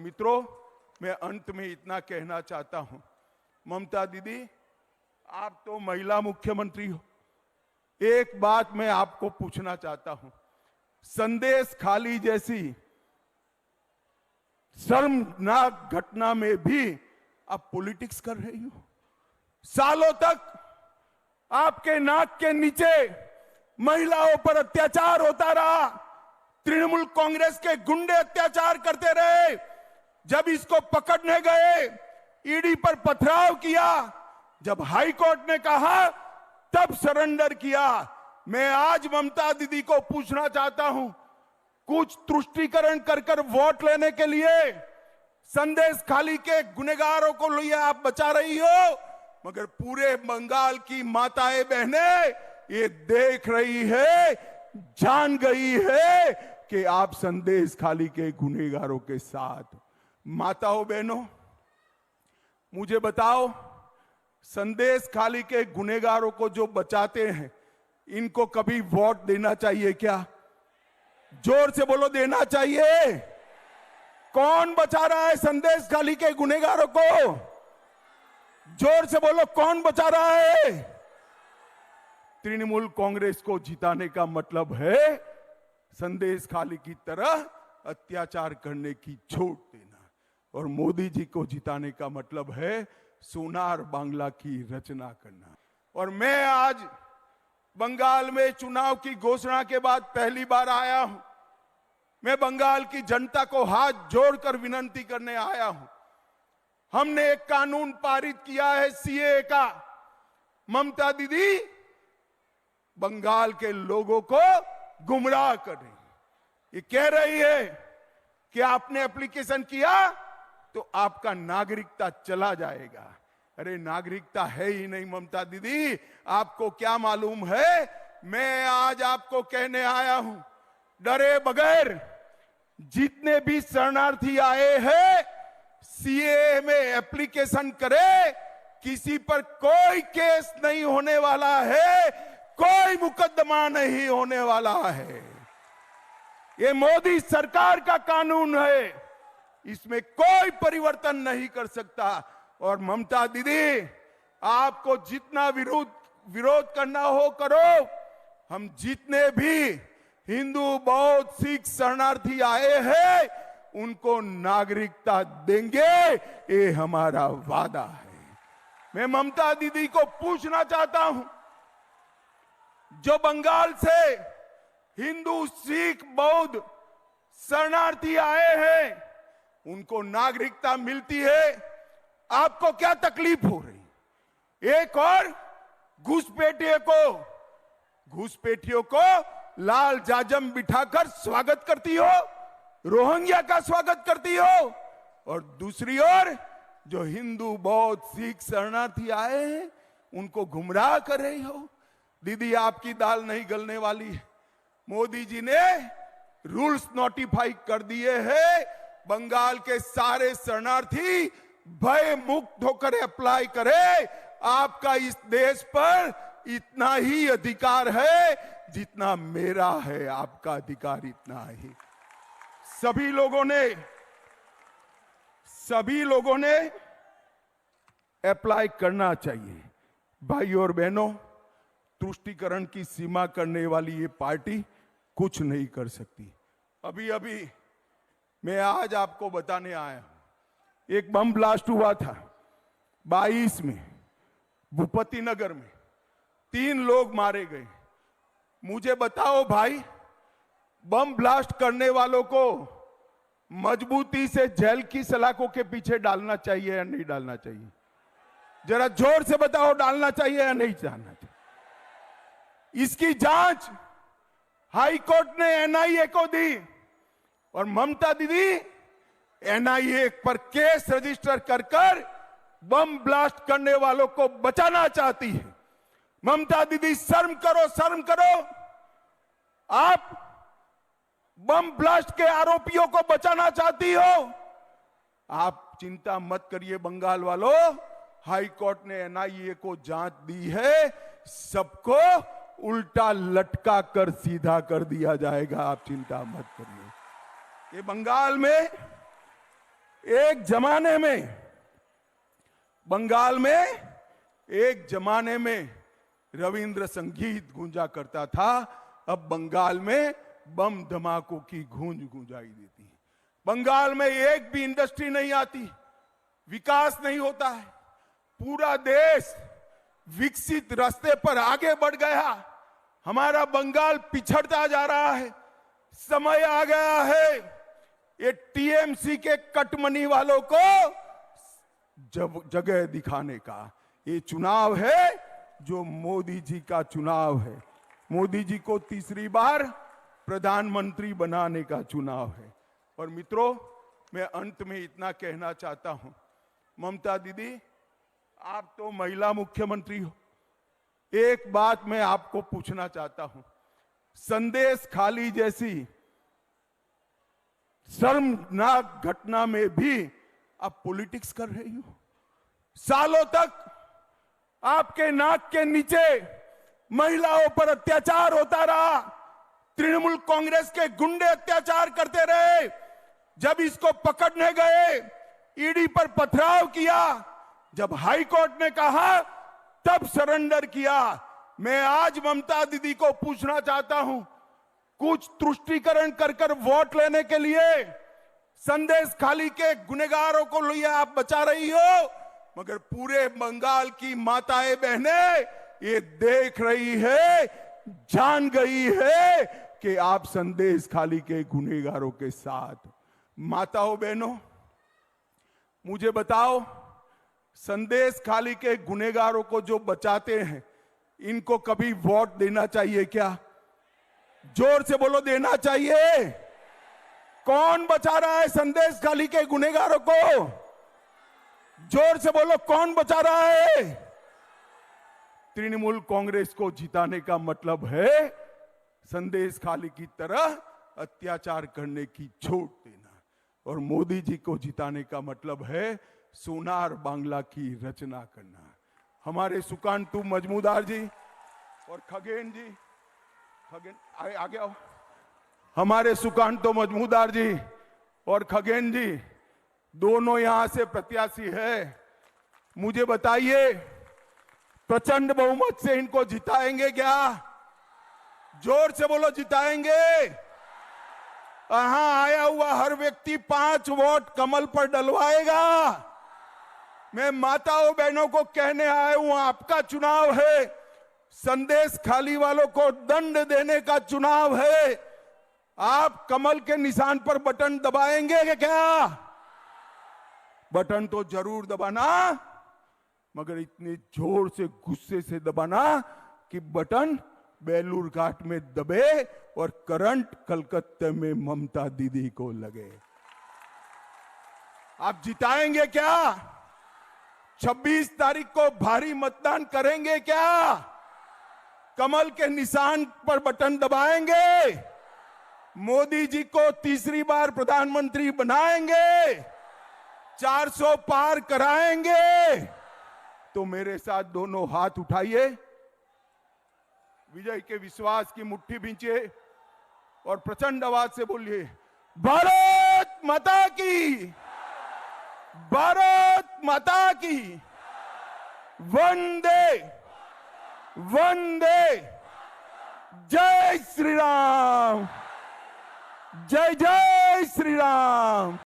मित्रों, मैं अंत में इतना कहना चाहता हूं, ममता दीदी, आप तो महिला मुख्यमंत्री हो। एक बात मैं आपको पूछना चाहता हूं, संदेश खाली जैसी शर्मनाक घटना में भी आप पॉलिटिक्स कर रही हो। सालों तक आपके नाक के नीचे महिलाओं पर अत्याचार होता रहा। तृणमूल कांग्रेस के गुंडे अत्याचार करते रहे। जब इसको पकड़ने गए, ईडी पर पथराव किया। जब हाई कोर्ट ने कहा, तब सरेंडर किया। मैं आज ममता दीदी को पूछना चाहता हूं, कुछ तुष्टीकरण कर कर वोट लेने के लिए संदेश खाली के गुनहगारों को लिए आप बचा रही हो, मगर पूरे बंगाल की माताएं बहनें ये देख रही है, जान गई है कि आप संदेश खाली के गुनहगारों के साथ। माताओं बहनों, मुझे बताओ, संदेश खाली के गुनहगारों को जो बचाते हैं, इनको कभी वोट देना चाहिए क्या? जोर से बोलो, देना चाहिए? कौन बचा रहा है संदेश खाली के गुनहगारों को? जोर से बोलो, कौन बचा रहा है? तृणमूल कांग्रेस को जिताने का मतलब है संदेश खाली की तरह अत्याचार करने की छूट देना, और मोदी जी को जिताने का मतलब है सोनार बांग्ला की रचना करना। और मैं आज बंगाल में चुनाव की घोषणा के बाद पहली बार आया हूं। मैं बंगाल की जनता को हाथ जोड़कर विनती करने आया हूं। हमने एक कानून पारित किया है सीएए का। ममता दीदी बंगाल के लोगों को गुमराह कर रही है। ये कह रही है कि आपने एप्लीकेशन किया तो आपका नागरिकता चला जाएगा। अरे नागरिकता है ही नहीं ममता दीदी, आपको क्या मालूम है? मैं आज आपको कहने आया हूं, डरे बगैर जितने भी शरणार्थी आए हैं सीएए में एप्लीकेशन करे। किसी पर कोई केस नहीं होने वाला है, कोई मुकदमा नहीं होने वाला है। ये मोदी सरकार का कानून है, इसमें कोई परिवर्तन नहीं कर सकता। और ममता दीदी, आपको जितना विरोध करना हो करो। हम जितने भी हिंदू, बौद्ध, सिख शरणार्थी आए हैं उनको नागरिकता देंगे, ये हमारा वादा है। मैं ममता दीदी को पूछना चाहता हूं, जो बंगाल से हिंदू, सिख, बौद्ध शरणार्थी आए हैं उनको नागरिकता मिलती है, आपको क्या तकलीफ हो रही? एक और घुसपैठियों को लाल जाजम बिठाकर स्वागत करती हो, रोहिंग्या का स्वागत करती हो, और दूसरी ओर जो हिंदू, बौद्ध, सिख शरणार्थी आए हैं उनको गुमराह कर रही हो। दीदी, आपकी दाल नहीं गलने वाली है। मोदी जी ने रूल्स नोटिफाई कर दिए हैं। बंगाल के सारे शरणार्थी भय मुक्त होकर अप्लाई करे। आपका इस देश पर इतना ही अधिकार है जितना मेरा है, आपका अधिकार इतना ही। सभी लोगों ने अप्लाई करना चाहिए। भाई और बहनों, तुष्टीकरण की सीमा करने वाली ये पार्टी कुछ नहीं कर सकती। अभी मैं आज आपको बताने आया हूं, एक बम ब्लास्ट हुआ था 22 में भूपति नगर में, 3 लोग मारे गए। मुझे बताओ भाई, बम ब्लास्ट करने वालों को मजबूती से जेल की सलाखों के पीछे डालना चाहिए या नहीं डालना चाहिए? जरा जोर से बताओ, डालना चाहिए या नहीं डालना चाहिए? इसकी जांच हाई कोर्ट ने एनआईए को दी, और ममता दीदी एनआईए पर केस रजिस्टर कर बम ब्लास्ट करने वालों को बचाना चाहती है। ममता दीदी, शर्म करो, शर्म करो। आप बम ब्लास्ट के आरोपियों को बचाना चाहती हो। आप चिंता मत करिए बंगाल वालों, हाई कोर्ट ने एनआईए को जांच दी है, सबको उल्टा लटका कर सीधा कर दिया जाएगा। आप चिंता मत करिए। ये बंगाल में एक जमाने में बंगाल में एक जमाने में रविंद्र संगीत गूंजा करता था, अब बंगाल में बम धमाकों की गूंज गूंजाई देती है। बंगाल में एक भी इंडस्ट्री नहीं आती, विकास नहीं होता है, पूरा देश विकसित रास्ते पर आगे बढ़ गया, हमारा बंगाल पिछड़ता जा रहा है। समय आ गया है ये टीएमसी के कटमनी वालों को जब जगह दिखाने का। ये चुनाव है जो मोदी जी का चुनाव है, मोदी जी को तीसरी बार प्रधानमंत्री बनाने का चुनाव है। और मित्रों, मैं अंत में इतना कहना चाहता हूं, ममता दीदी आप तो महिला मुख्यमंत्री हो, एक बात मैं आपको पूछना चाहता हूं, संदेश खाली जैसी शर्मनाक घटना में भी आप पॉलिटिक्स कर रही हो। सालों तक आपके नाक के नीचे महिलाओं पर अत्याचार होता रहा, तृणमूल कांग्रेस के गुंडे अत्याचार करते रहे। जब इसको पकड़ने गए, ईडी पर पथराव किया, जब हाई कोर्ट ने कहा तब सरेंडर किया। मैं आज ममता दीदी को पूछना चाहता हूं, कुछ तुष्टीकरण कर कर वोट लेने के लिए संदेश खाली के गुनहगारों को लिए आप बचा रही हो, मगर पूरे बंगाल की माताएं बहनें ये देख रही है, जान गई है कि आप संदेश खाली के गुनहगारों के साथ। माताओं बहनों, मुझे बताओ, संदेश खाली के गुनहगारों को जो बचाते हैं, इनको कभी वोट देना चाहिए क्या? जोर से बोलो, देना चाहिए? कौन बचा रहा है संदेश खाली के गुनहगारों को? जोर से बोलो, कौन बचा रहा है? तृणमूल कांग्रेस को जिताने का मतलब है संदेश खाली की तरह अत्याचार करने की छूट देना, और मोदी जी को जिताने का मतलब है सोनार बांग्ला की रचना करना। हमारे सुकांतु मजमूदार जी और खगेन जी, खगेन आगे आओ, हमारे सुकांतु मजमूदार जी और खगेन जी दोनों यहां से प्रत्याशी है। मुझे बताइए, प्रचंड बहुमत से इनको जिताएंगे क्या? जोर से बोलो, जिताएंगे? यहां आया हुआ हर व्यक्ति 5 वोट कमल पर डलवाएगा। मैं माताओं बहनों को कहने आया हूं, आपका चुनाव है, संदेश खाली वालों को दंड देने का चुनाव है। आप कमल के निशान पर बटन दबाएंगे क्या? बटन तो जरूर दबाना, मगर इतने जोर से गुस्से से दबाना कि बटन बेलूर घाट में दबे और करंट कलकत्ते में ममता दीदी को लगे। आप जिताएंगे क्या? 26 तारीख को भारी मतदान करेंगे क्या? कमल के निशान पर बटन दबाएंगे? मोदी जी को तीसरी बार प्रधानमंत्री बनाएंगे? 400 पार कराएंगे? तो मेरे साथ दोनों हाथ उठाइए, विजय के विश्वास की मुट्ठी भींचिए और प्रचंड आवाज से बोलिए, भारत माता की, भारत माता की, वंदे वंदे, जय श्री राम, जय जय श्री राम।